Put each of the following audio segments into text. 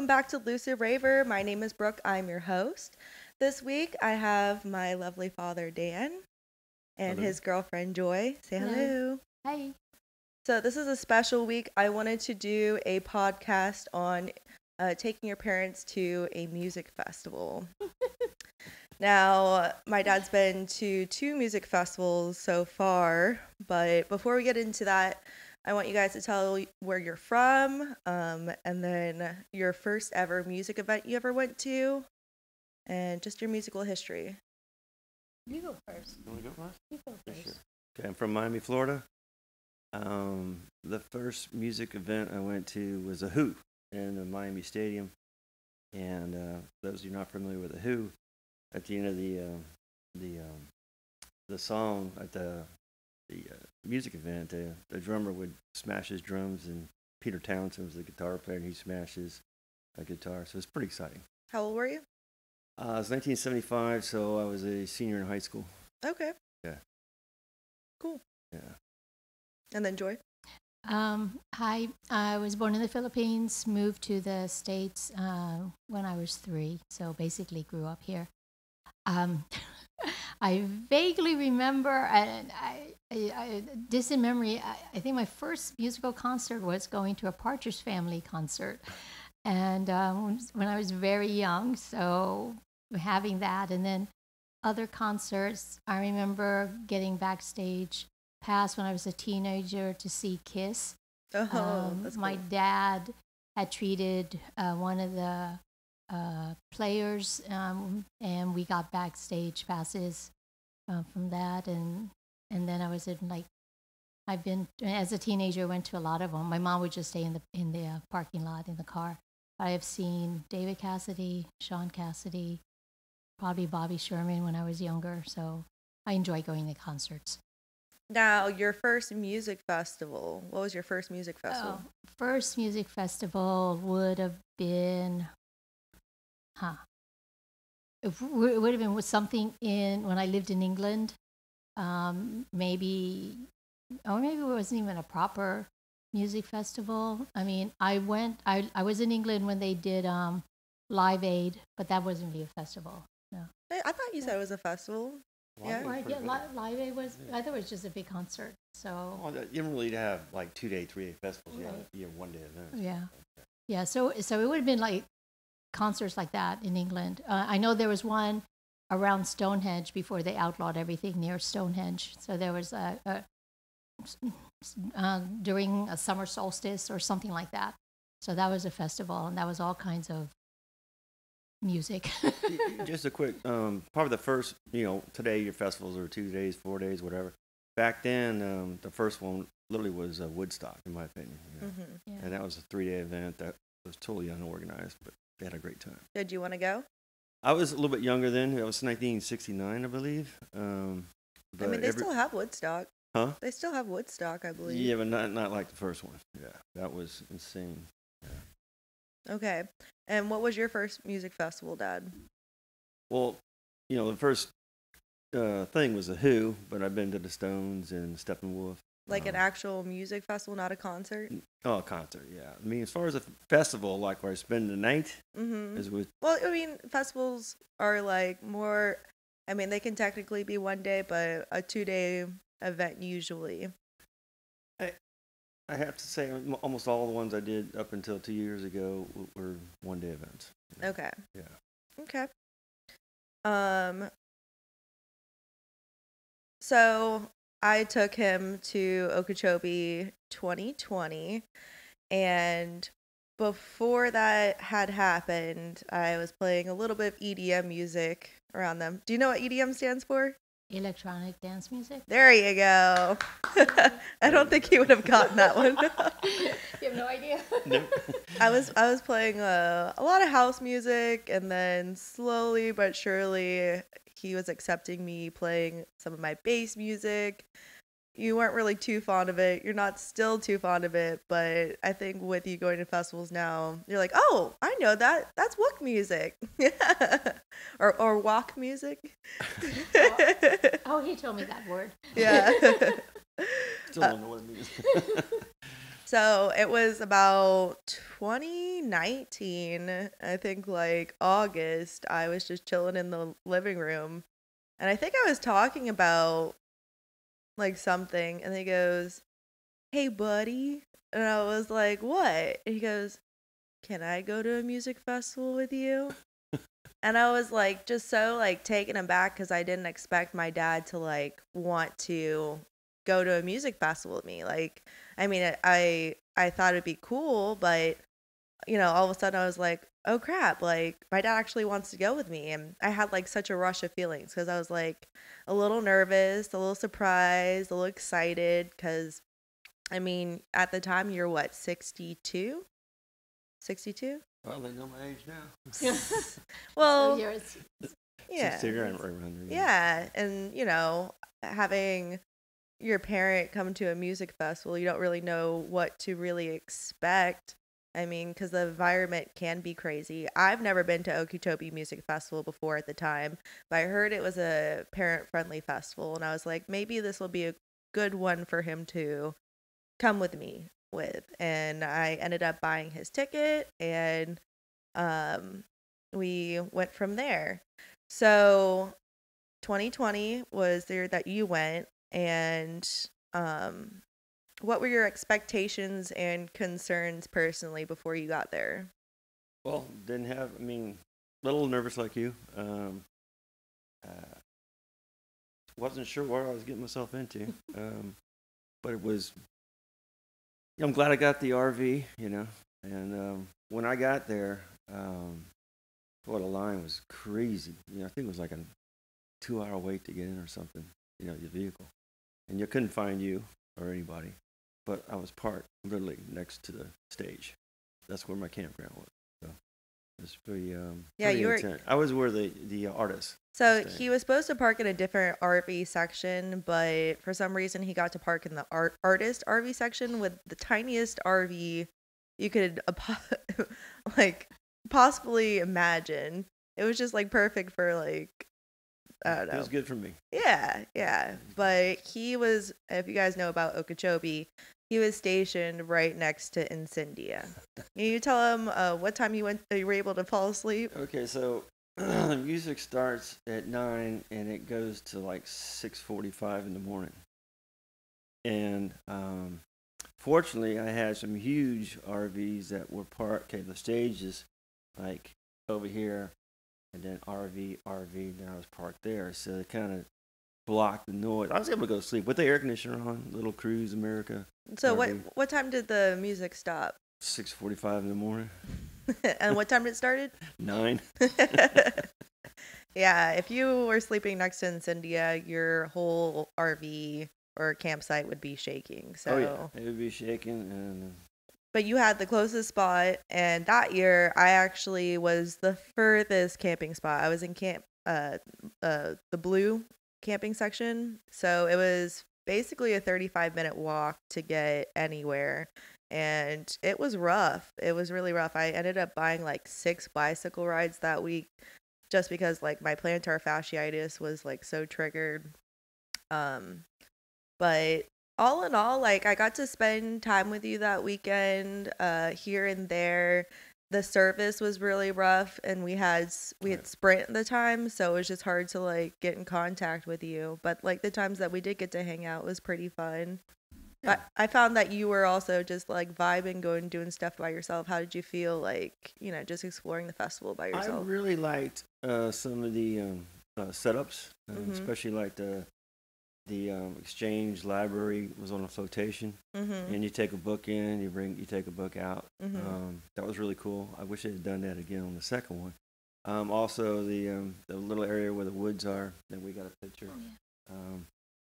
welcome back to Lucid Raver. My name is Brooke. I'm your host. This week I have my lovely father Dan and Hello. his girlfriend Joy. Say hello. Hello. Hi. So this is a special week. I wanted to do a podcast on taking your parents to a music festival. Now, my dad's been to 2 music festivals so far, but before we get into that, I want you guys to tell where you're from, and then your first ever music event you ever went to, and just your musical history. You go first. You want to go first? You go Yeah, first. sure. Okay, I'm from Miami, Florida. The first music event I went to was a Who in the Miami Stadium. And those of you not familiar with the Who, at the end of the song at the music event, the drummer would smash his drums, and Peter Townsend was the guitar player, and he smashes a guitar. So it's pretty exciting. How old were you? It was 1975, so I was a senior in high school. Okay. Yeah. Cool. Yeah. And then Joy? Hi. I was born in the Philippines, moved to the States when I was 3, so basically grew up here. I vaguely remember, and distant memory, I think my first musical concert was going to a Partridge Family concert. And when I was very young, so having that, and then other concerts, I remember getting backstage pass when I was a teenager to see Kiss. Oh, that's My cool. dad had treated one of the players, and we got backstage passes from that, and then I was in I've been as a teenager, went to a lot of them. My mom would just stay in the parking lot in the car. I have seen David Cassidy, Sean Cassidy, probably Bobby Sherman when I was younger, so I enjoy going to concerts. Now, your first music festival. What was your first music festival? First music festival would have been, it would have been with something when I lived in England, maybe it wasn't even a proper music festival. I mean, I was in England when they did Live Aid, but that wasn't really a festival. No. I thought you said it was a festival. Yeah. Right, yeah, Live Aid was, I thought it was just a big concert. So Well, you don't really have like 2-day, 3-day festivals. Right. You have 1-day events. yeah, yeah. So it would have been like concerts like that in England. I know there was one around Stonehenge before they outlawed everything near Stonehenge. So there was during a summer solstice or something like that. So that was a festival, and that was all kinds of music. Just a quick, probably the first, today your festivals are 2 days, 4 days, whatever. Back then, the first one literally was Woodstock, in my opinion. Mm-hmm. Yeah. And that was a 3-day event that was totally unorganized, but they had a great time. Did you want to go? I was a little bit younger then. It was 1969, I believe. But I mean, they still have Woodstock. Huh? They still have Woodstock, I believe. Yeah, but not like the first one. Yeah, that was insane. Yeah. Okay. And what was your first music festival, Dad? Well, the first thing was the Who, but I've been to the Stones and Steppenwolf. Like an actual music festival, not a concert? Oh, a concert, yeah. I mean, as far as a festival, like where I spend the night, Mm-hmm. is with. Well, I mean, festivals are like more, I mean, they can technically be 1 day, but a 2-day event usually. I have to say, almost all the ones I did up until 2 years ago were 1-day events. Okay. Yeah. Okay. So I took him to Okeechobee 2020, and before that had happened, I was playing a little bit of EDM music around them. Do you know what EDM stands for? Electronic dance music. There you go. I don't think he would have gotten that one. You have no idea. No. I was playing a lot of house music, and then slowly but surely he was accepting me playing some of my bass music. You weren't really too fond of it. You're not still too fond of it, but I think with you going to festivals now, you're like, oh, I know that. That's walk music. or walk music. Oh, he told me that word. Yeah. Still don't know what it means. So it was about 2019, I think like August. I was just chilling in the living room and I think I was talking about like something and he goes, "Hey buddy." And I was like, "What?" And he goes, "Can I go to a music festival with you?" And I was like just so like taken aback because I didn't expect my dad to like want to go to a music festival with me. Like, I mean, I thought it'd be cool, but all of a sudden I was like, oh crap, like my dad actually wants to go with me, and I had like such a rush of feelings because I was like a little nervous, a little surprised, a little excited because I mean at the time you're what 62, 62. Well, they know my age now. Well, So you're yeah. 60 grand right around there. Yeah, and having your parent come to a music festival, you don't really know what to really expect. I mean, because the environment can be crazy. I've never been to Okeechobee Music Festival before at the time, but I heard it was a parent-friendly festival, and I was like, maybe this will be a good one for him to come with me with. And I ended up buying his ticket, and we went from there. So 2020 was the year that you went, and what were your expectations and concerns personally before you got there? Well, little nervous like you. Wasn't sure what I was getting myself into. But it was, I'm glad I got the RV, and when I got there, the line was crazy. I think it was like a 2-hour wait to get in or something, your vehicle. And you couldn't find you or anybody. But I was parked literally next to the stage. That's where my campground was. So it was pretty, pretty intense. I was where the artists. So he was supposed to park in a different RV section, but for some reason he got to park in the artist RV section with the tiniest RV you could like possibly imagine. It was just like perfect for like, I don't know. It was good for me. Yeah. But he was, if you guys know about Okeechobee, he was stationed right next to Incendia. Can you tell him what time you were able to fall asleep? Okay, so the music starts at 9 and it goes to like 6:45 in the morning. And fortunately, I had some huge RVs that were parked. Okay, the stage is like over here, and then RV, then I was parked there. So it kind of blocked the noise. I was able to go to sleep with the air conditioner on, Little Cruise America. So RV. what time did the music stop? 6:45 in the morning. And what time did it started? 9. Yeah, if you were sleeping next to Incendia, your whole RV or campsite would be shaking. So. Oh yeah, it would be shaking. And but you had the closest spot, and that year I actually was the furthest camping spot. I was in the blue camping section, so it was basically a 35-minute walk to get anywhere, and it was rough. It was really rough. I ended up buying like 6 bicycle rides that week just because like my plantar fasciitis was like so triggered. But all in all, like I got to spend time with you that weekend, here and there. The service was really rough, and we had Sprint at the time, so it was just hard to like get in contact with you. But like the times that we did get to hang out was pretty fun. Yeah. I found that you were also just like vibing, doing stuff by yourself. How did you feel like, just exploring the festival by yourself? I really liked some of the setups, Mhm. especially like the exchange library was on a flotation, and you take a book in, you take a book out. That was really cool. I wish they had done that again on the second one. Also the little area where the woods are that we got a picture.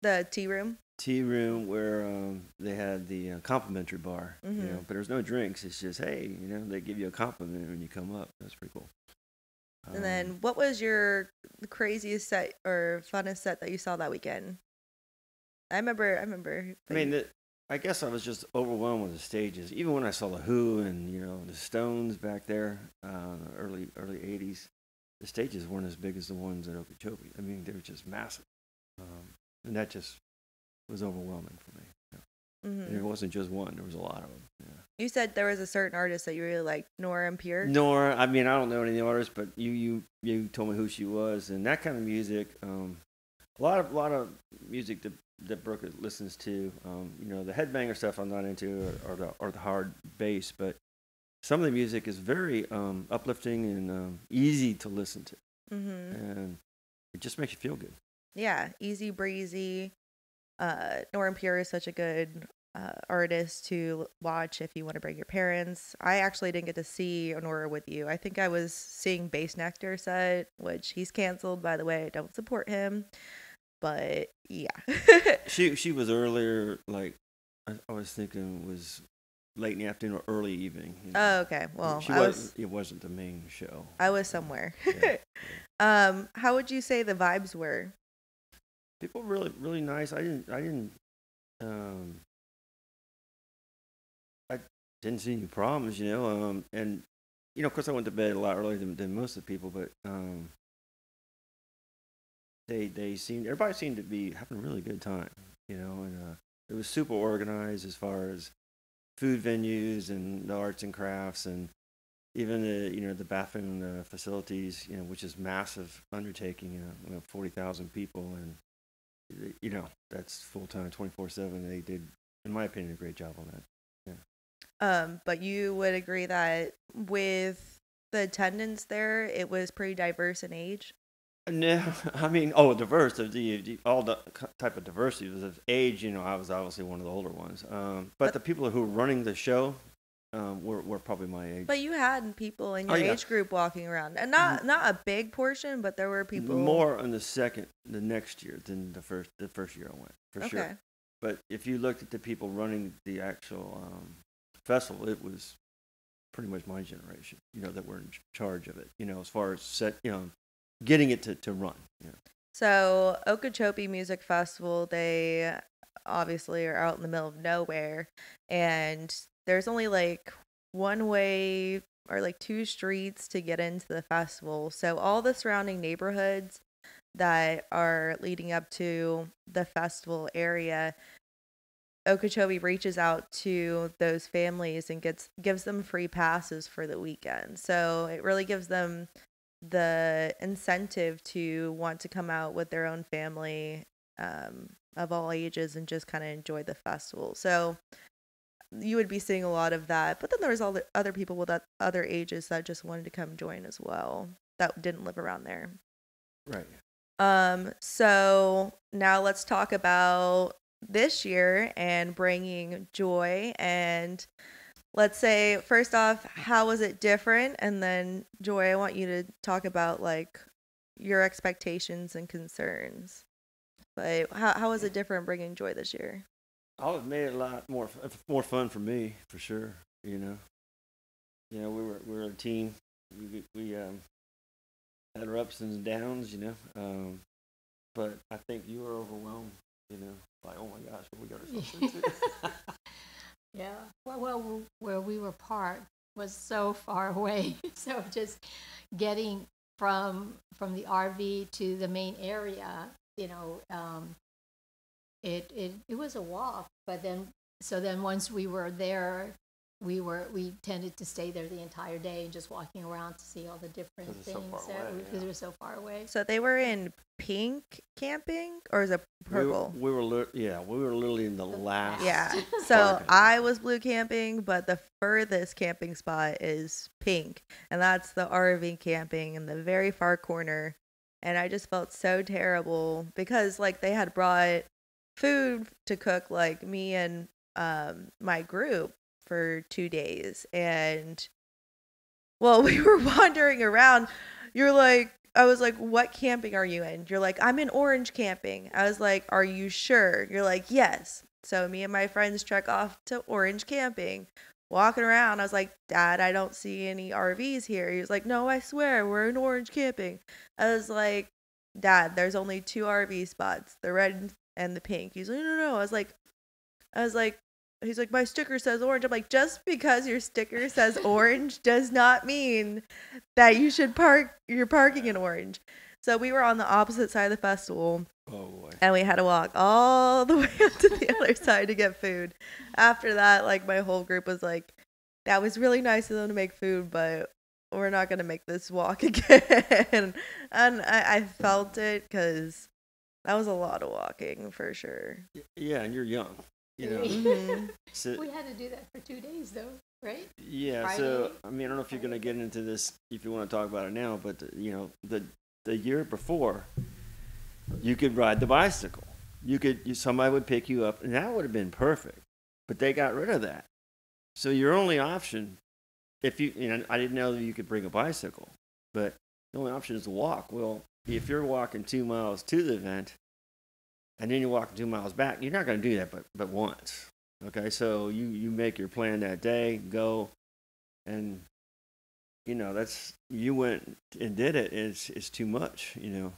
The tea room. Tea room where they had the complimentary bar, but there's no drinks. It's just, hey, they give you a compliment when you come up. That's pretty cool. And then what was your craziest set or funnest set that you saw that weekend? I remember. I guess I was just overwhelmed with the stages. Even when I saw the Who and the Stones back there, early '80s, the stages weren't as big as the ones at Okeechobee. I mean, they were just massive, and that just was overwhelming for me. And it wasn't just one; there was a lot of them. Yeah. You said there was a certain artist that you really liked, Nora En Pure. Nora, I mean, I don't know any of the artists, but you told me who she was, and that kind of music. A lot of music that Brooke listens to. The headbanger stuff I'm not into, or the hard bass, but some of the music is very uplifting and easy to listen to, and it just makes you feel good. Yeah, easy breezy. Nora En Pure is such a good artist to watch if you want to bring your parents. I actually didn't get to see Nora with you. I think I was seeing Bass Nectar set, which he's canceled, by the way. I don't support him. But yeah. she was earlier, like I was thinking was late in the afternoon or early evening. Oh, okay. Well, it wasn't the main show. I was somewhere. Yeah. How would you say the vibes were? People really, really nice. I didn't see any problems, and of course I went to bed a lot earlier than most of the people, but everybody seemed to be having a really good time, and it was super organized as far as food venues and the arts and crafts, and even the bathroom facilities, which is massive undertaking, 40,000 people, and that's full time 24/7. They did, in my opinion, a great job on that. Yeah. But you would agree that with the attendance there, it was pretty diverse in age? No, I mean, diverse. All the type of diversity was of age. I was obviously one of the older ones. But the people who were running the show were probably my age. But you had people in your age group walking around, and not a big portion, but there were people more on the next year than the first year I went, for sure. But if you looked at the people running the actual festival, it was pretty much my generation, that were in charge of it. As far as getting it to run. Yeah. So Okeechobee Music Festival, they obviously are out in the middle of nowhere, and there's only like one way or like two streets to get into the festival. So all the surrounding neighborhoods that are leading up to the festival area, Okeechobee reaches out to those families and gives them free passes for the weekend. So it really gives them the incentive to want to come out with their own family of all ages and just kind of enjoy the festival. So you would be seeing a lot of that. But then there was all the other people with other ages that just wanted to come join as well that didn't live around there. Right. So now let's talk about this year and bringing joy. And let's say, first off, how was it different? And then, Joy, I want you to talk about like your expectations and concerns. But how was it different bringing joy this year? Oh, it made it a lot more fun for me, for sure. We were a team. We had our ups and downs, but I think you were overwhelmed, like, oh my gosh, what we got ourselves into. Yeah. Well, where we were parked was so far away. So just getting from the RV to the main area, it was a walk. But then once we were there, we tended to stay there the entire day and just walking around to see all the different things because it was so far away. So they were in pink camping, or is it purple? We were literally in the last. Yeah. So I was blue camping, but the furthest camping spot is pink, and that's the RV camping in the very far corner. And I just felt so terrible because like they had brought food to cook, like me and my group, for 2 days, and while we were wandering around, I was like, what camping are you in? You're like, I'm in orange camping. I was like, are you sure? You're like, yes. So me and my friends trek off to orange camping, walking around. I was like, Dad, I don't see any RVs here. He was like, no, I swear we're in orange camping. I was like, Dad, there's only 2 RV spots, the red and the pink. He's like, no. I was like, he's like, my sticker says orange. I'm like, just because your sticker says orange does not mean that you're parking in orange. So we were on the opposite side of the festival, Oh boy. And we had to walk all the way up to the other side to get food. After that, like my whole group was like, that was really nice of them to make food, but we're not going to make this walk again. And I felt it because that was a lot of walking for sure. Yeah, and you're young, you know. Mhm. So, We had to do that for 2 days, though, right? yeah, Friday. so I mean, I don't know if you're gonna get into this if you want to talk about it now, but you know, the year before, you could ride the bicycle. Somebody would pick you up, and that would have been perfect. But they got rid of that. So your only option, if you know, I didn't know that you could bring a bicycle, but the only option is to walk. Well, if you're walking 2 miles to the event, and then you're walking 2 miles back, you're not going to do that but once. Okay, so you make your plan that day, go, and you know you went and did it. It's too much, you know.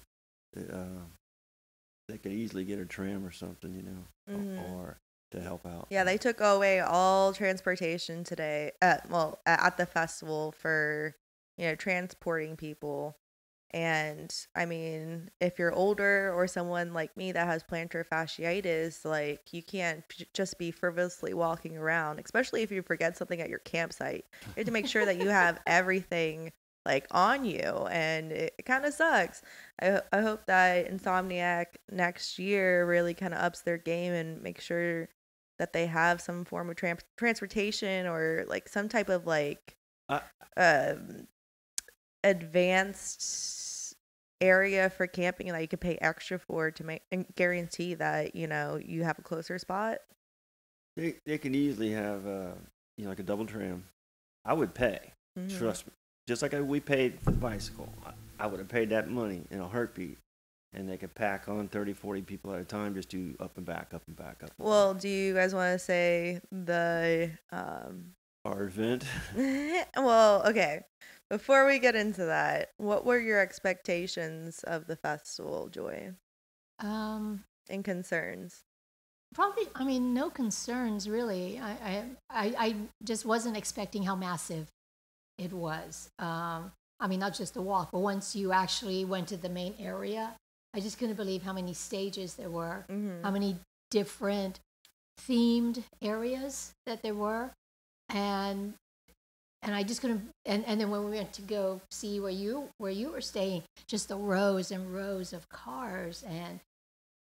They could easily get a tram or something, you know, Mhm. or to help out. Yeah, they took away all transportation today. At the festival for, transporting people. And I mean, if you're older or someone like me that has plantar fasciitis, like you can't just be frivolously walking around, especially if you forget something at your campsite. You have to make sure that you have everything like on you, and it kind of sucks. I hope that Insomniac next year really kind of ups their game and make sure that they have some form of transportation or like some type of like Uh, um advanced area for camping and that you could pay extra for to make and guarantee that you have a closer spot. they can easily have you know, like a double tram. I would pay. Mhm. Trust me. Just like we paid for the bicycle, I would have paid that money in a heartbeat. And they could pack on 30, 40 people at a time, just do up and back, up and back, up. And Well, do you guys want to say the back. Our event. well, okay. Before we get into that, what were your expectations of the festival, Joy, Um, and concerns? Probably, I mean, no concerns really. I just wasn't expecting how massive it was. I mean, not just the walk, but once you actually went to the main area, I just couldn't believe how many stages there were, Mhm. how many different themed areas that there were, and I just couldn't. And then when we went to go see where you were staying, just the rows and rows of cars and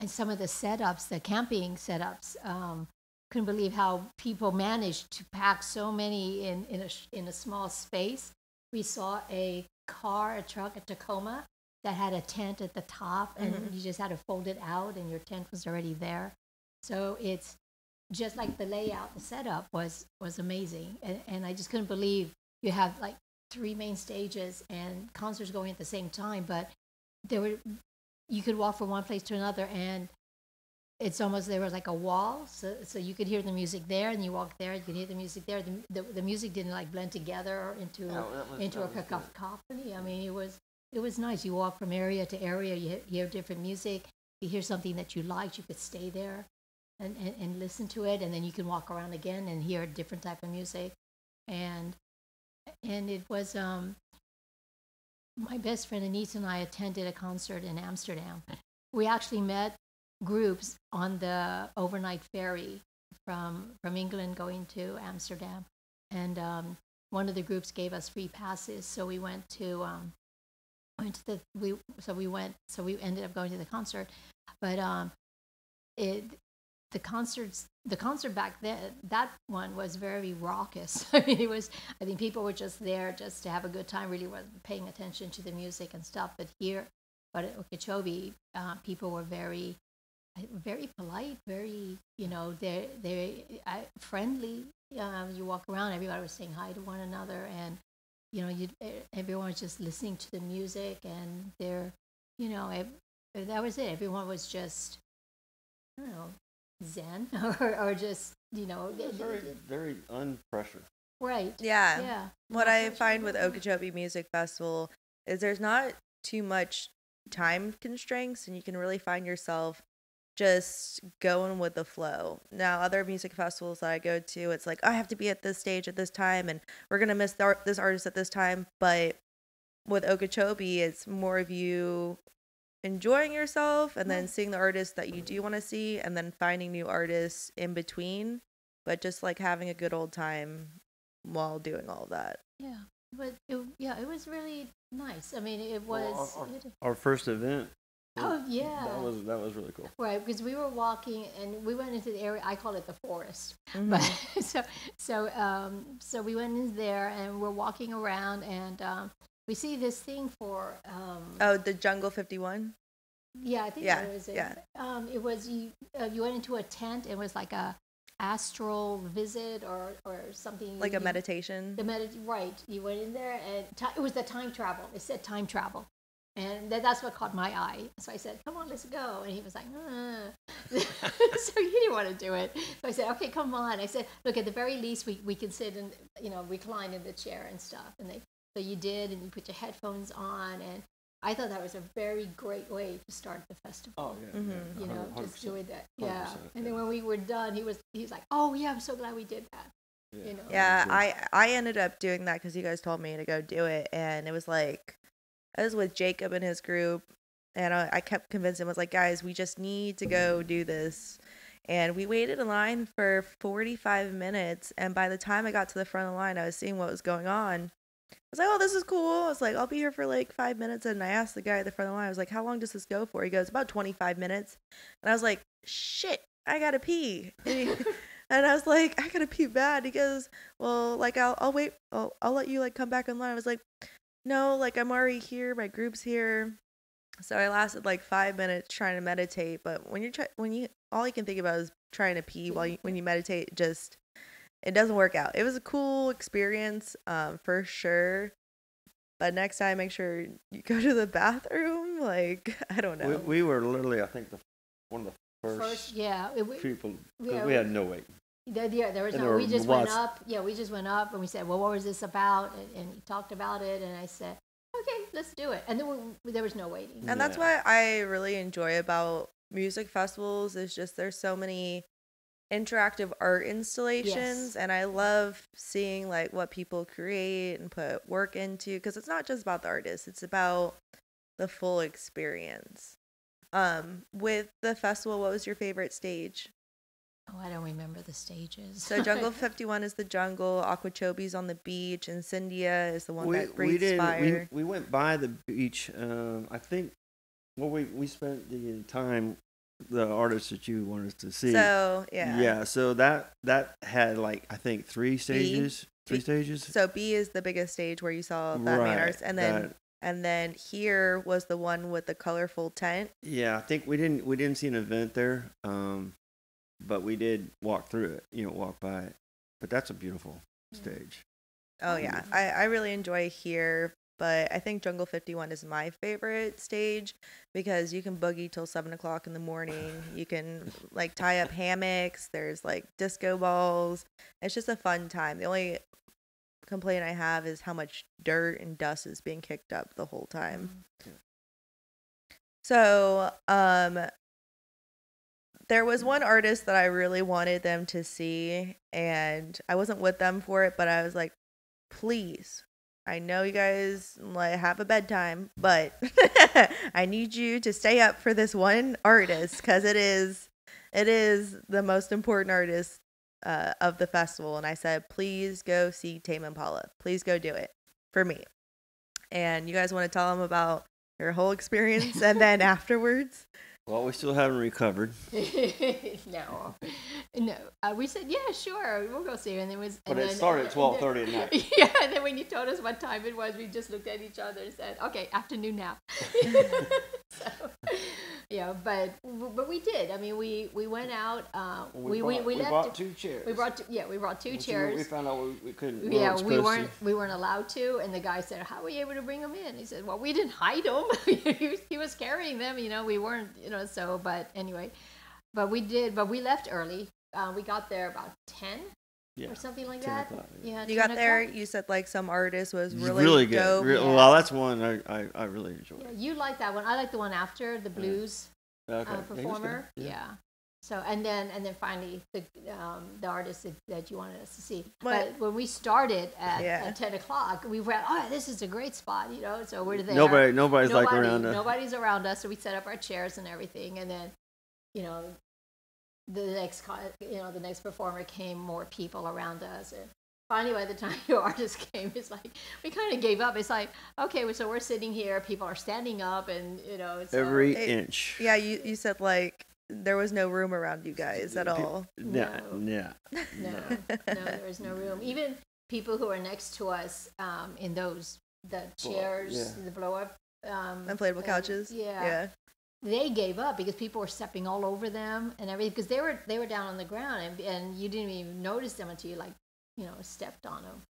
some of the setups, the camping setups. Couldn't believe how people managed to pack so many in a small space. We saw a truck, a Tacoma, that had a tent at the top, and Mhm. you just had to fold it out, and your tent was already there. So it's just like the layout, the setup was amazing, and I just couldn't believe you have like 3 main stages and concerts going at the same time, but there were you could walk from one place to another, and it's almost there was like a wall, so you could hear the music there, and you walk there, you could hear the music there. The music didn't like blend together into a cacophony. I mean, it was nice. You walk from area to area, you hear different music. You hear something that you liked, you could stay there and listen to it, and then you can walk around again and hear a different type of music, and it was my best friend Anita and I attended a concert in Amsterdam. We actually met groups on the overnight ferry from England going to Amsterdam, and one of the groups gave us free passes, so we went to we ended up going to the concert, but the concert back then, that one was very raucous. I mean, I think people were just there just to have a good time, really wasn't paying attention to the music and stuff. But at Okeechobee, people were very polite, very, they friendly. You walk around, everybody was saying hi to one another, and everyone was just listening to the music, and that was it. Everyone was just, I don't know, zen or just, Very, very unpressured. right. Yeah. Yeah. What I find with Okeechobee Music Festival is there's not too much time constraints, and you can really find yourself just going with the flow. Now, other music festivals that I go to, it's like, I have to be at this stage at this time, and we're going to miss this artist at this time. But with Okeechobee, it's more of you enjoying yourself and then seeing the artists that you do want to see and then finding new artists in between, but just like having a good old time while doing all of that. Yeah, but it was really nice. I mean, it was. Our first event. Oh yeah, that was really cool. Right, because we were walking and we went into the area. I call it the forest, Mm-hmm. but so we went in there and we're walking around and we see this thing for Oh, the Jungle 51. yeah, I think Yeah, that was it. yeah. It was you went into a tent. It was like a astral visit or something Like a meditation. right. You went in there and it was the time travel. It said time travel. And that's what caught my eye. So I said, come on, let's go. And he was like, so he didn't want to do it. So I said, okay, come on. I said, look, at the very least, we can sit and, recline in the chair and stuff. And so you did, and you put your headphones on. And I thought that was a very great way to start the festival. Oh, yeah. Mm-hmm. Just doing that. Yeah. 100%, And then when we were done, he was like, oh, yeah, I'm so glad we did that. Yeah. Yeah, I ended up doing that because you guys told me to go do it. And it was like, I was with Jacob and his group, and I kept convincing him, I was like, guys, we just need to go do this. And we waited in line for 45 minutes, and by the time I got to the front of the line, I was seeing what was going on. I was like, oh, this is cool. I was like, I'll be here for like 5 minutes. And I asked the guy at the front of the line, I was like, how long does this go for? He goes, about 25 minutes. And I was like, shit, I gotta pee. And I was like, I gotta pee bad. He goes, well, like, I'll wait. I'll let you like come back online. I was like, no, like I'm already here. My group's here. So I lasted like 5 minutes trying to meditate. But when you all you can think about is trying to pee when you meditate, it doesn't work out. It was a cool experience, for sure. But next time, make sure you go to the bathroom. Like, I don't know. We were literally, I think, one of the first people, because we had no wait. There was And no. there We were just lots- went up. Yeah, we just went up and we said, "Well, what was this about?" And he talked about it, and I said, "Okay, let's do it." And then there was no waiting. And that's what I really enjoy about music festivals is just there's so many interactive art installations, Yes. and I love seeing like what people create and put work into, because it's not just about the artist, it's about the full experience. With the festival, what was your favorite stage? Oh, I don't remember the stages. So Jungle 51 is the jungle, Aquachobi's on the beach, and Cyndia is the one that breathes fire. We went by the beach. I think. Well, we spent the time, the artists that you wanted us to see. So yeah. Yeah. So that had like I think 3 stages. Three stages. So B is the biggest stage where you saw that main Right, artist, and then here was the one with the colorful tent. Yeah, I think we didn't see an event there. But we did walk through it, walk by it. But that's a beautiful stage. Oh yeah, I really enjoy here, but I think Jungle 51 is my favorite stage because you can boogie till 7 o'clock in the morning. You can like tie up hammocks. There's like disco balls. It's just a fun time. The only complaint I have is how much dirt and dust is being kicked up the whole time. So, there was one artist that I really wanted them to see, and I wasn't with them for it, but I was like, please, I know you guys like have a bedtime, but I need you to stay up for this one artist because it is the most important artist of the festival. And I said, please go see Tame Impala. Please go do it for me. And you guys want to tell them about your whole experience and then afterwards? Well, we still haven't recovered. No. We said, yeah, sure, we'll go see her. And It started at 12:30 at night. Yeah, and then when you told us what time it was, we just looked at each other and said, okay, afternoon now. So, yeah, but we did. I mean, we went out. We brought 2 chairs. We brought two chairs. We found out we couldn't. Yeah, we weren't allowed to, and the guy said, "How were you able to bring them in?" He said, "Well, we didn't hide them. he was carrying them. We weren't. So, but anyway, but we did. But we left early. We got there about 10 or something like 10 that. o'clock, Yeah, You got there. You said like some artist was really really dope. good. Well, that's one I really enjoyed. Yeah, you like that one. I like the one after the blues Okay. performer. Yeah. So and then finally the artist that you wanted us to see. But- But when we started Yeah. at 10 o'clock, we went, oh, this is a great spot, you know. So we're there. Nobody's like around us. Nobody's around us. So we set up our chairs and everything, and then, you know, the next performer came, more people around us, and finally by the time your artist came, it's like we kind of gave up. It's like, okay, so we're sitting here, people are standing up, and you know, so, Every It- inch. Yeah, you said like there was no room around you guys at all. Yeah, No. yeah. no, there was no room. Even people who are next to us in the chairs, yeah. the blow up Inflatable couches. yeah, they gave up because people were stepping all over them and everything, because they were down on the ground, and you didn't even notice them until you stepped on them.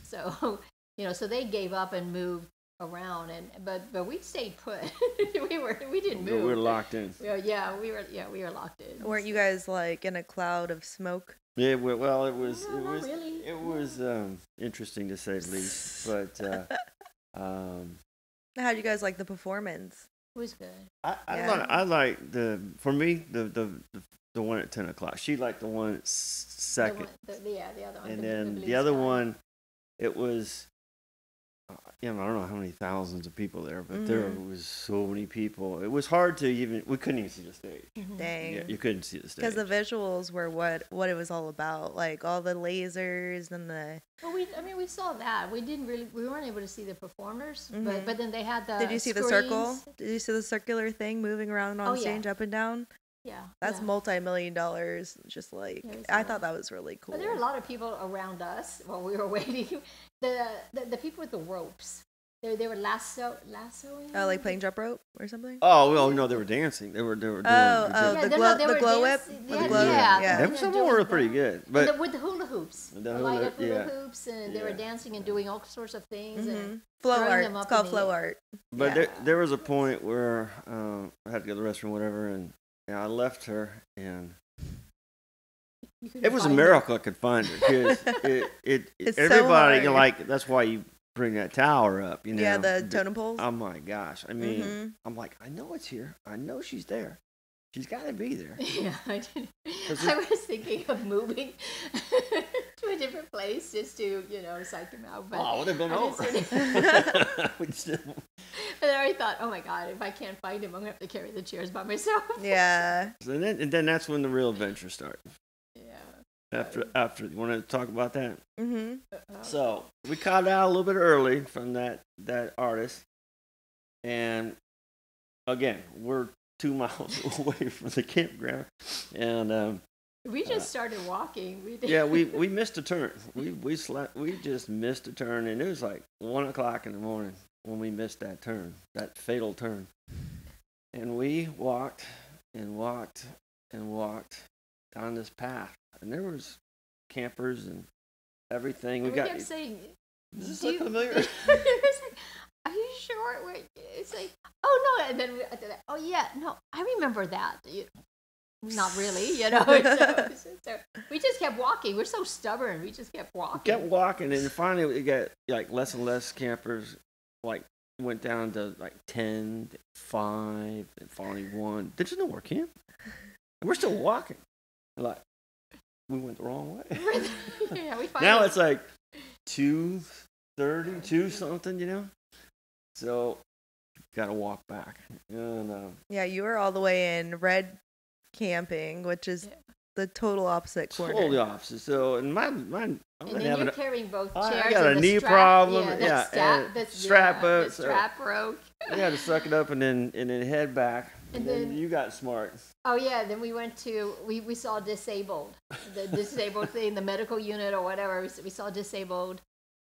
So so they gave up and moved around, but we stayed put. we didn't move. We were locked in. we were locked in. Weren't you guys like in a cloud of smoke? Yeah, well, it was No, not really. it was interesting to say the least. But How'd you guys like the performance? It was good. I like for me the one at 10 o'clock. She liked the one second, The other one. and the then Blue the other Sky. one, it was. I don't know how many thousands of people there, but there was so many people. It was hard to we couldn't even see the stage. Mhm. Dang. Yeah, you couldn't see the stage. Because the visuals were what it was all about, like all the lasers and the. Well, we saw that. We weren't able to see the performers, Mhm. but then they had the. Did you see the screens. circle? Did you see the circular thing moving around on Oh, yeah. stage, up and down? Yeah, That's yeah. multi-million-dollars. Just like Yeah, it was I a thought lot. that was really cool. But there were a lot of people around us while we were waiting. The people with the ropes. They were lassoing. Oh, like playing jump rope or something? Oh well, no, they were dancing. They were doing. Oh, Yeah, the they glow, were the glow whip, dancing. with Yeah, the glow whip. yeah. Yeah. Them some were pretty good, but with the hula hoops. The Light hula- up hula yeah. hoops, and they were Yeah. dancing and doing all sorts of things. Mhm. And Flow throwing art. them It's up called in the flow air. art. But Yeah. there was a point where I had to go to the restroom, whatever, and I left her, and you couldn't it was a find miracle I could find her because It's so everybody hard. like that's why you bring that tower up, you know. Yeah, the totem poles. Oh my gosh! I mean, Mhm. I'm like, I know it's here. I know she's there. She's got to be there. Yeah, I did. 'Cause I was thinking of moving to a different place just to, psych him out. But Oh, I would have been I over. just We just didn't- But then I thought, oh my God, if I can't find him, I'm gonna have to carry the chairs by myself. Yeah. and then that's when the real adventure started. Yeah. After you want to talk about that? Mhm. So we caught out a little bit early from that artist, and again, we're 2 miles away from the campground, and We just started walking. We did. yeah, we missed a turn. We just missed a turn, and it was like 1 o'clock in the morning when we missed that turn, that fatal turn, and we walked and walked and walked down this path, and there was campers and everything. And we got. kept saying, Does this "Do look you-" familiar? It was like, are you sure? It's like, oh no, and then oh yeah, no, I remember that. Not really, So we just kept walking. We're so stubborn. We just kept walking. Kept walking, and finally it got like less and less campers. Like went down to like 10, 5, and finally 1. There's no more camp. And we're still walking. Like we went the wrong way. Yeah, we finally, Now it's like 2:30, 2 something, you know. So got to walk back. And Yeah, you were all the way in Red Camping, which is Yeah. the total opposite corner. totally opposite. So and my I'm and gonna then have you're carrying both chairs. I got and a the knee strap, problem. Yeah, Yeah, and the strap the up, so- strap broke. I had to suck it up and then head back. And And then then- you got smart. Oh yeah, then we went to we saw disabled, the disabled thing, the medical unit or whatever. We saw disabled,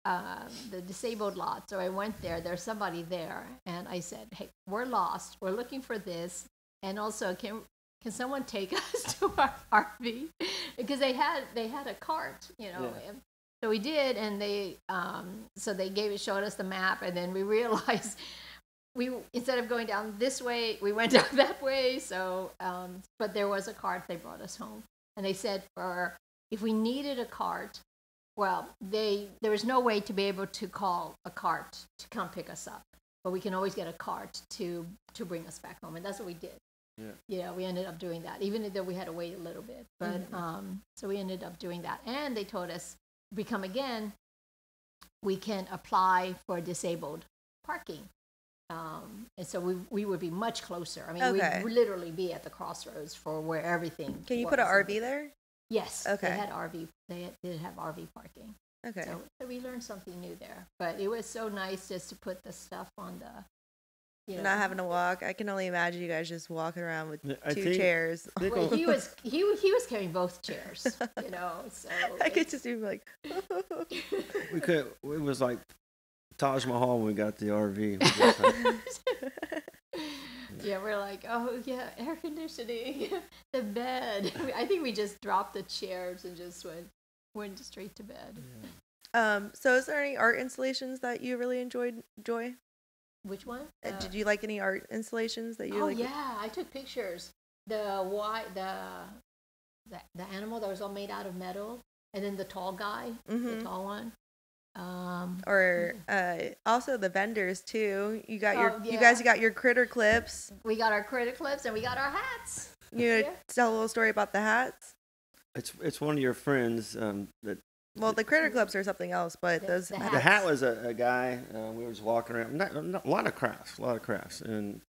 the disabled lot. So I went there. There's somebody there, and I said, "Hey, we're lost. We're looking for this, and also can someone take us to our RV?" Because they had a cart, Yeah. and so we did, and they so they showed us the map, and then we realized. Instead of going down this way, we went down that way. So, but there was a cart. They brought us home, and they said if we needed a cart, well, there was no way to be able to call a cart to come pick us up, but we can always get a cart to bring us back home, and that's what we did. We ended up doing that, even though we had to wait a little bit. But so we ended up doing that, and they told us, if we come again, we can apply for disabled parking. And so we would be much closer. I mean, Okay. we'd literally be at the crossroads for where everything. Can you put an RV there? Yes. Okay. They had RV. They did have RV parking. Okay. So we learned something new there. But it was so nice just to put the stuff on the, Not having to walk. I can only imagine you guys just walking around with I two think- chairs. Well, he was carrying both chairs, So I could just be like, We could. It was like Taj Mahal when we got the RV. yeah, we're like, oh yeah, air conditioning, the bed. I think we just dropped the chairs and just went straight to bed. So is there any art installations that you really enjoyed, Joy? Which one? Did you like any art installations that you Oh like? yeah, I took pictures. The animal that was all made out of metal, and then the tall guy, the tall one. Or also the vendors too. You got Oh, you guys got your critter clips. We got our critter clips and we got our hats. You tell a little story about the hats. It's one of your friends that. Well, the critter clips are something else, but The- those the The hats. hat was a guy. We was walking around. Not, a lot of crafts, and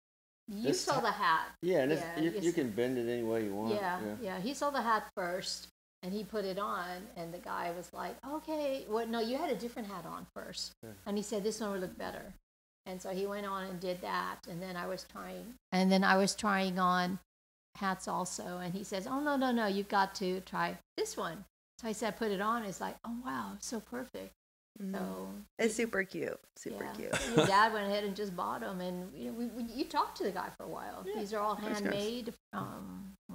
You This saw the hat. yeah, and Yeah, you yes. can bend it any way you want. Yeah. He saw the hat first, and he put it on, and the guy was like, "Okay, well, no, you had a different hat on first. And he said this one would look better, and so he went on and did that, and then I was trying on hats also, and he says, "Oh no, you've got to try this one." So I said, "Put it on." It's like, "Oh wow, so perfect." So It's super cute. Super yeah. cute. Your dad went ahead and just bought them, and you talked to the guy for a while. These are all nice guys. handmade.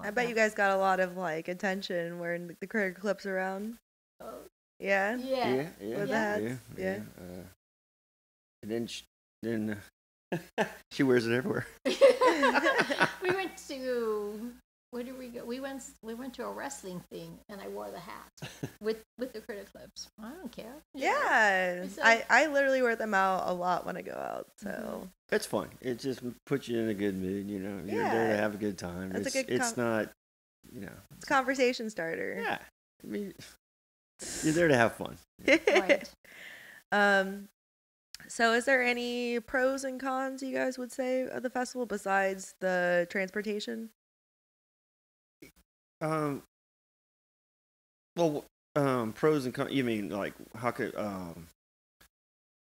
I bet you guys got a lot of like attention wearing the critter clips around. Yeah. Yeah. With the hats, yeah. And then she wears it everywhere. We went to where did we go? We went to a wrestling thing, and I wore the hat with the critter clips. I don't care. Yeah. It's I literally wear them out a lot when I go out. So It's fun. It just puts you in a good mood. You're there Yeah. to have a good time. That's a good It's not, it's a conversation starter. Yeah. I mean, you're there to have fun. Right. So is there any pros and cons you guys would say of the festival besides the transportation? Pros and cons. You mean like how could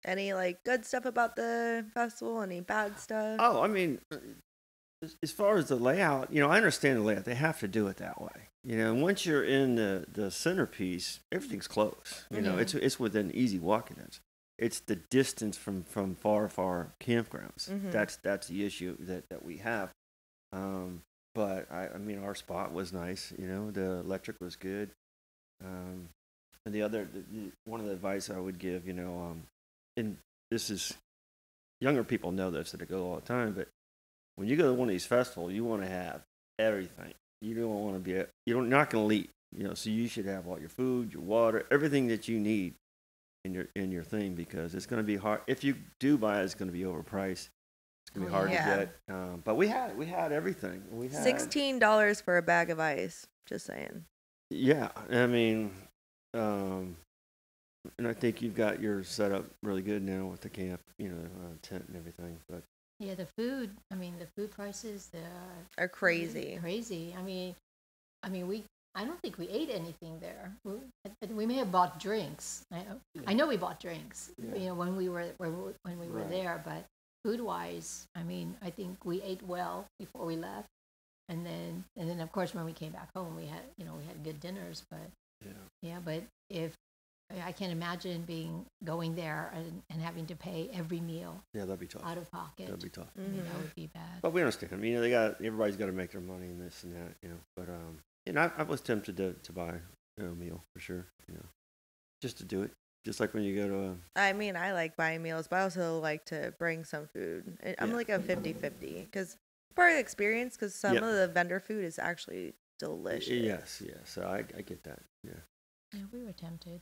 Any like good stuff about the festival? Any bad stuff? Oh, I mean, as far as the layout, I understand the layout. They have to do it that way. Once you're in the centerpiece, everything's close. It's within easy walking distance. It's the distance from far campgrounds. That's the issue that we have. But I mean, our spot was nice. The electric was good. And one of the advice I would give, and this is younger people know this that go all the time, but when you go to one of these festivals, you want to have everything. You don't want to be you're not going to leave. So you should have all your food, your water, everything that you need in your thing, because it's going to be hard. If you do buy it, it's going to be overpriced. It's going to be hard to get. But we had everything. We had $16 for a bag of ice. Just saying. Yeah, I mean, and I think you've got your setup really good now with the camp, tent and everything. But Yeah, the food. I mean, the food prices Are crazy. Crazy. I mean, I don't think we ate anything there. We may have bought drinks. I know we bought drinks. When we were Right. there, but food wise, I mean, I think we ate well before we left, and then of course when we came back home, we had good dinners. But but if I can't imagine going there and having to pay every meal that'd be tough. out of pocket. That'd be tough. I mean, that would be bad. But we understand. I mean, everybody's got to make their money and this and that, But I was tempted to buy a meal for sure, just to do it. Just like when you go to I mean, I like buying meals, but I also like to bring some food. I'm Yeah. like a 50-50 because part of the experience, because some Yeah. of the vendor food is actually delicious. Yes. So I get that. Yeah. Yeah, we were tempted.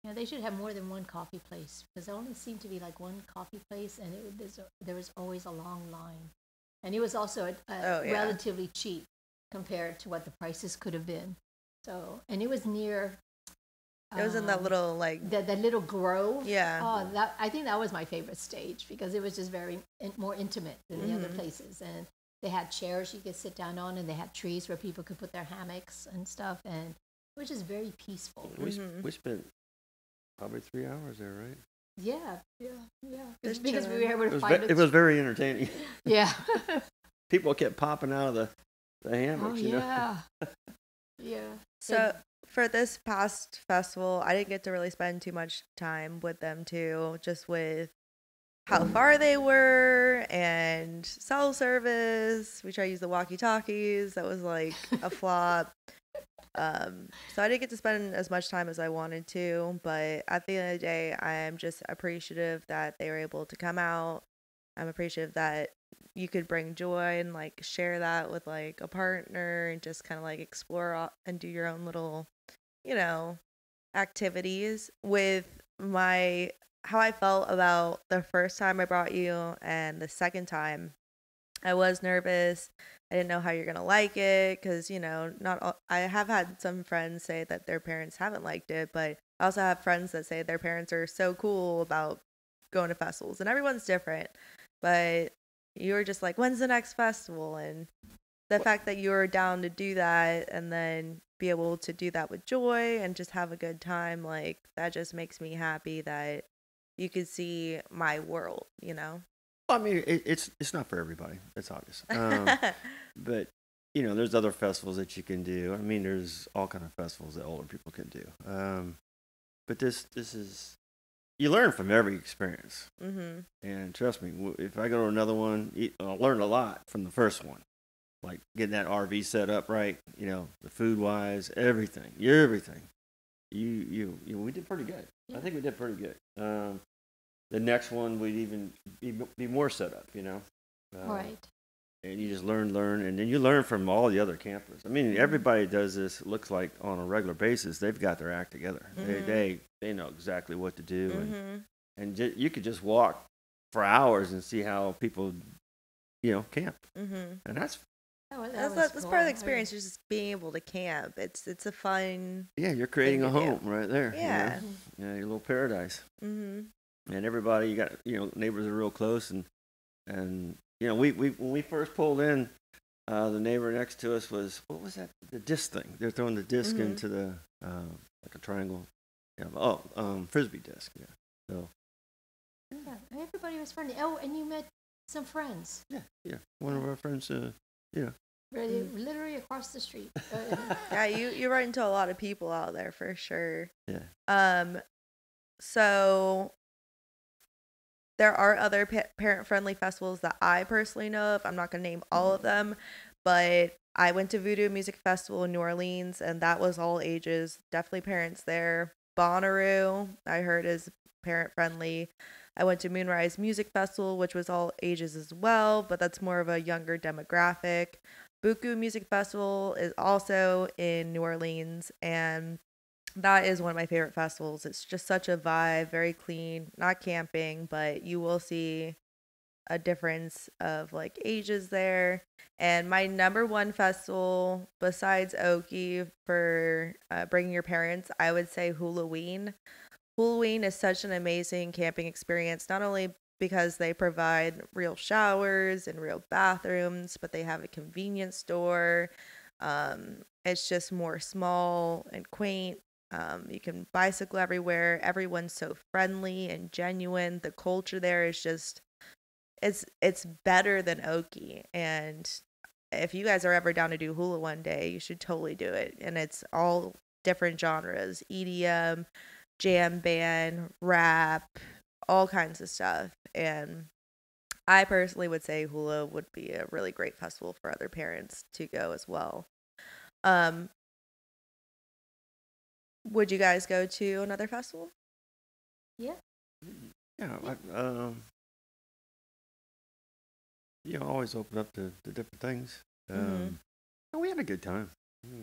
Yeah, they should have more than one coffee place, because there only seemed to be like one coffee place, and there was always a long line. and it was also Oh, yeah. relatively cheap compared to what the prices could have been. So, and it was near. It was in that little like the little grove. Yeah. Oh, that I think that was my favorite stage because it was just very more intimate than the other places, and they had chairs you could sit down on, and they had trees where people could put their hammocks and stuff, and it was just very peaceful. We spent probably 3 hours there, right? Yeah. Just Because we chilling. were able It to was, find it was very entertaining. Yeah. People kept popping out of the hammocks, you know. yeah. Yeah. So for this past festival, I didn't get to really spend too much time with them too, just with how far they were and cell service. We tried to use the walkie-talkies. That was like a flop. So I didn't get to spend as much time as I wanted to, but at the end of the day, I am just appreciative that they were able to come out. I'm appreciative that you could bring joy and like share that with like a partner and just kind of like explore and do your own little, activities. With my how I felt about the first time I brought you and the second time, I was nervous. I didn't know how you're gonna like it because not all, I have had some friends say that their parents haven't liked it, but I also have friends that say their parents are so cool about going to festivals, and everyone's different. But you were just like, when's the next festival? And the fact that you were down to do that and then be able to do that with joy and just have a good time, like that just makes me happy that you could see my world, I mean, it's not for everybody. It's obvious. But there's other festivals that you can do. I mean, there's all kind of festivals that older people can do. But this is, you learn from every experience. Mm-hmm. And trust me, if I go to another one, I'll learn a lot from the first one. Like getting that RV set up right, the food wise, everything. We did pretty good. I think we did pretty good. The next one we'd even be more set up, Right. And you just learn, and then you learn from all the other campers. I mean, everybody does this. It looks like on a regular basis, they've got their act together. Mm-hmm. They know exactly what to do, Mm-hmm. and you could just walk for hours and see how people, camp, Mm-hmm. and that's That's part of the experience. Is just being able to camp. It's a fun. you're creating a thing to do. home right there. Yeah. Your little paradise. Mm-hmm. And everybody, you got neighbors are real close, and we when we first pulled in, the neighbor next to us was, what was that, the disc thing? They're throwing the disc Mm-hmm. into the like a triangle, frisbee disc. Yeah. So Yeah, everybody was friendly. Oh, and you met some friends. yeah, one of our friends, Really, literally across the street. Yeah, you run into a lot of people out there for sure. yeah. So there are other parent-friendly festivals that I personally know of. I'm not going to name all of them, but I went to Voodoo Music Festival in New Orleans, and that was all ages. Definitely parents there. Bonnaroo, I heard, is parent-friendly. I went to Moonrise Music Festival, which was all ages as well, but that's more of a younger demographic. Buku Music Festival is also in New Orleans, and that is one of my favorite festivals. It's just such a vibe, very clean, not camping, but you will see a difference of like ages there. And my number one festival besides Oki for bringing your parents, I would say Halloween. Halloween is such an amazing camping experience, not only because they provide real showers and real bathrooms, but they have a convenience store. It's just more small and quaint. You can bicycle everywhere. Everyone's so friendly and genuine. The culture there is just, it's better than Oki. And if you guys are ever down to do hula one day, you should totally do it. And it's all different genres: EDM, jam band, rap, all kinds of stuff. And I personally would say hula would be a really great festival for other parents to go as well. Would you guys go to another festival? Yeah. Yeah, always open up to different things. And we had a good time.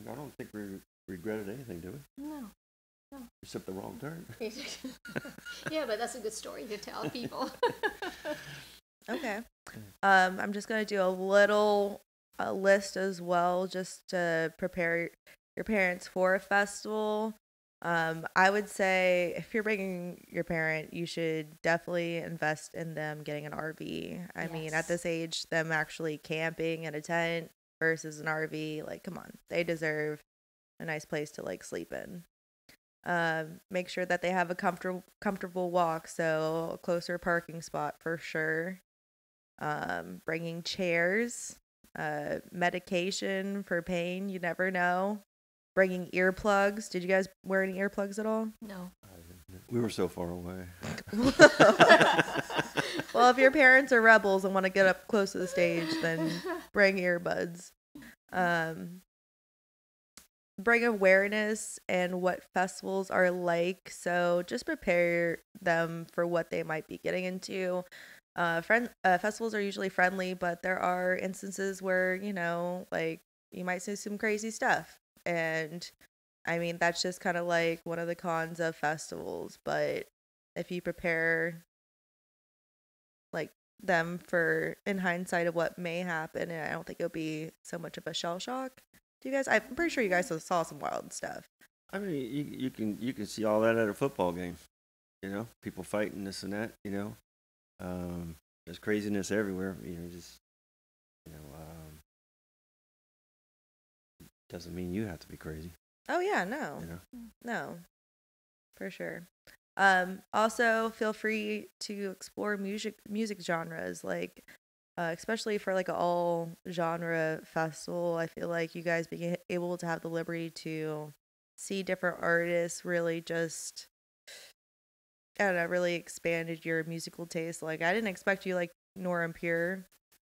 I don't think we regretted anything, do we? No. Except the wrong turn. Yeah, but that's a good story to tell people. Okay. I'm just gonna do a list as well, just to prepare your parents for a festival. I would say if you're bringing your parent, you should definitely invest in them getting an RV. I mean, at Yes. this age, them actually camping in a tent versus an RV, like, come on, they deserve a nice place to like sleep in. Make sure that they have a comfortable walk, so a closer parking spot for sure. Bringing chairs, medication for pain. You never know. Bringing earplugs. Did you guys wear any earplugs at all? No. We were so far away. Well, if your parents are rebels and want to get up close to the stage, then bring earbuds. Bring awareness and what festivals are like. So just prepare them for what they might be getting into. Festivals are usually friendly, but there are instances where, like you might see some crazy stuff. And I mean, that's just kind of like one of the cons of festivals. But if you prepare like them for in hindsight of what may happen, and I don't think it'll be so much of a shell shock. Do you guys? I'm pretty sure you guys saw some wild stuff. I mean, you can see all that at a football game. People fighting this and that. There's craziness everywhere. Doesn't mean you have to be crazy. Oh yeah, no, no, for sure. Also feel free to explore music genres, like especially for like an all genre festival. I feel like you guys being able to have the liberty to see different artists really just, I don't know, really expanded your musical taste. Like I didn't expect you like Nora En Pure,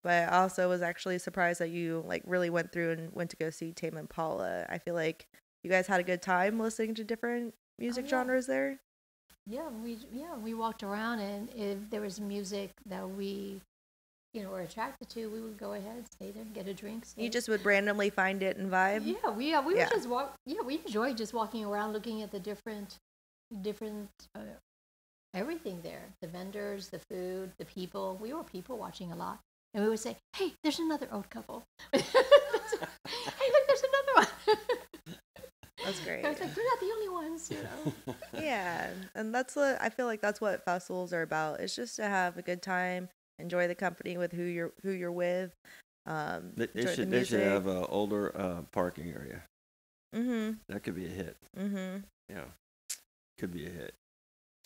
but I also was actually surprised that you like really went through and went to go see Tame Impala. I feel like you guys had a good time listening to different music genres there. We walked around, and if there was music that we were attracted to, we would go ahead, stay there, get a drink. You just would randomly find it and vibe. We would just walk. Yeah, we enjoyed just walking around, looking at the different everything there, the vendors, the food, the people. We were people watching a lot, and we would say, "Hey, there's another old couple." Hey, look, there's another one. That's great. I was like, "We're not the only ones," Yeah, and that's what I feel like. That's what festivals are about. It's just to have a good time, enjoy the company with who you're with. They should have an older parking area. Mm-hmm. That could be a hit. Mm-hmm. Yeah, could be a hit.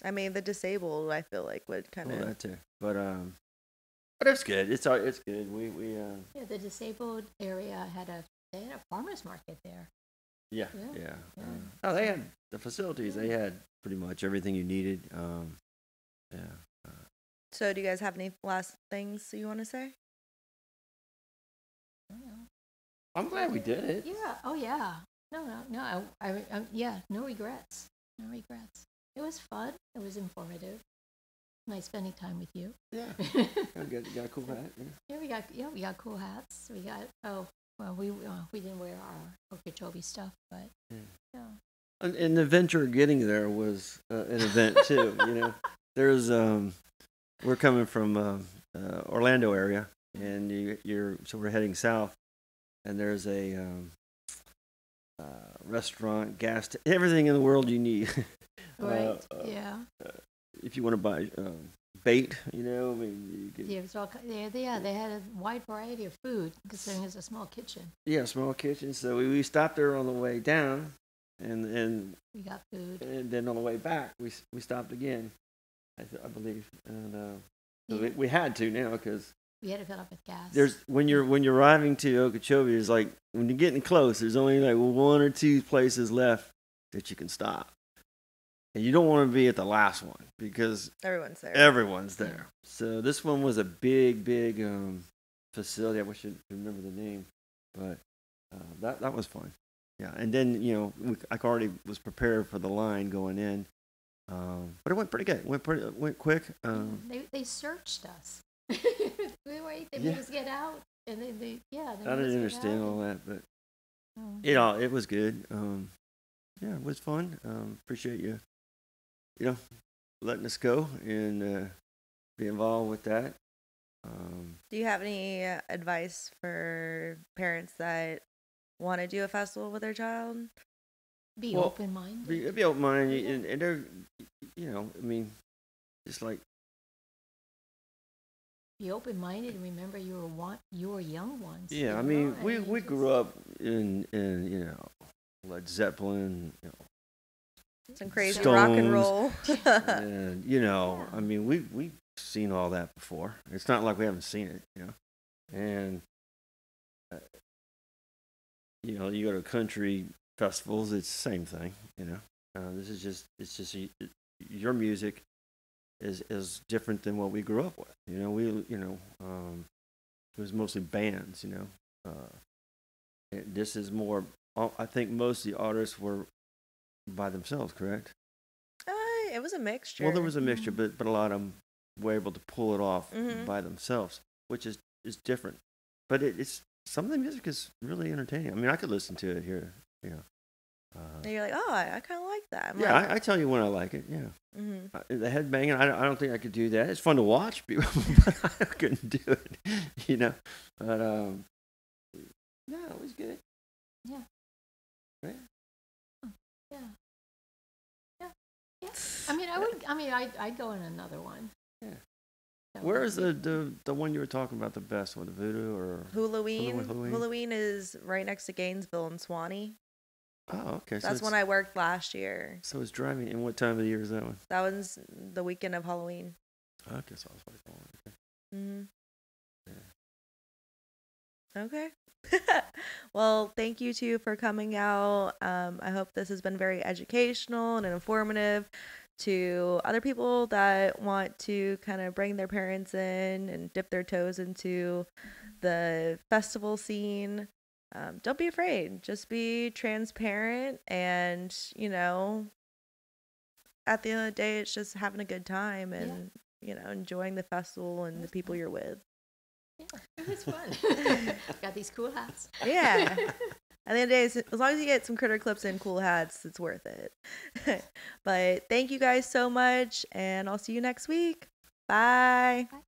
I mean, the disabled, I feel like would kind of. Well, that too. But it's good. It's good. We Yeah, the disabled area had a farmers market there. Yeah. They had the facilities. They had pretty much everything you needed. Yeah. So, do you guys have any last things you want to say? I'm glad we did it. Yeah. Oh, yeah. No. Yeah. No regrets. No regrets. It was fun. It was informative. Nice spending time with you. Yeah. You got a cool hat. Yeah. We got cool hats. We got we didn't wear our Okeechobee stuff, but yeah. And the venture of getting there was an event too. There's we're coming from Orlando area, and so we're heading south, and there's a restaurant, everything in the world you need. Right. If you want to buy bait, I mean, you could, they had a wide variety of food, considering it's a small kitchen. Yeah, small kitchen. So we stopped there on the way down, and we got food. And then on the way back, we stopped again, I believe, and we had to now because we had to fill up with gas. When you're arriving to Okeechobee, it's like when you're getting close, there's only like one or two places left that you can stop. And you don't want to be at the last one because everyone's there. So this one was a big facility. I wish I could remember the name, but that was fun. Yeah, and then I already was prepared for the line going in, but it went pretty good. It went quick. They searched us. They made us get out, and they I didn't understand all that, but it was good. Yeah, it was fun. Appreciate you. Letting us go and be involved with that. Do you have any advice for parents that want to do a festival with their child? Be Well, open-minded. Be open minded, and they're, I mean, just like, Be open-minded and remember you were young ones. yeah, I you mean, know? we just- grew up in Led Zeppelin, Some crazy rock and Stones. roll. and I mean, we've seen all that before. It's not like we haven't seen it, and you go to country festivals, it's the same thing, This is just your music is different than what we grew up with. It was mostly bands, this is more. I think most of the artists were by themselves, correct? It was a mixture. Well, there was a mixture, but a lot of them were able to pull it off Mhm. by themselves, which is different. But it's some of the music is really entertaining. I mean, I could listen to it here, And you're like, oh, I kind of like that. I'm yeah, like, I tell you when I like it. Yeah, mhm. The headbanging, I don't think I could do that. It's fun to watch, but I couldn't do it. But no, it was good. Yeah. Right? Yeah. Yeah. Yeah. I mean, I'd go in another one. Yeah. That Where would is be- the one you were talking about the best one? The Voodoo or? Halloween. Halloween? Halloween is right next to Gainesville and Swanee. Oh, okay. That's when I worked last year. So it's driving. And what time of the year is that one? That one's the weekend of Halloween. Okay, so I was like, okay. Hmm. Yeah. Okay. Well, thank you two for coming out. I hope this has been very educational and informative to other people that want to kind of bring their parents in and dip their toes into the festival scene. Don't be afraid. Just be transparent, and at the end of the day, it's just having a good time and enjoying the festival and the people you're with. Yeah, it was fun. Got these cool hats. Yeah. At the end of the day, as long as you get some critter clips and cool hats, it's worth it. But thank you guys so much, and I'll see you next week. Bye. Bye.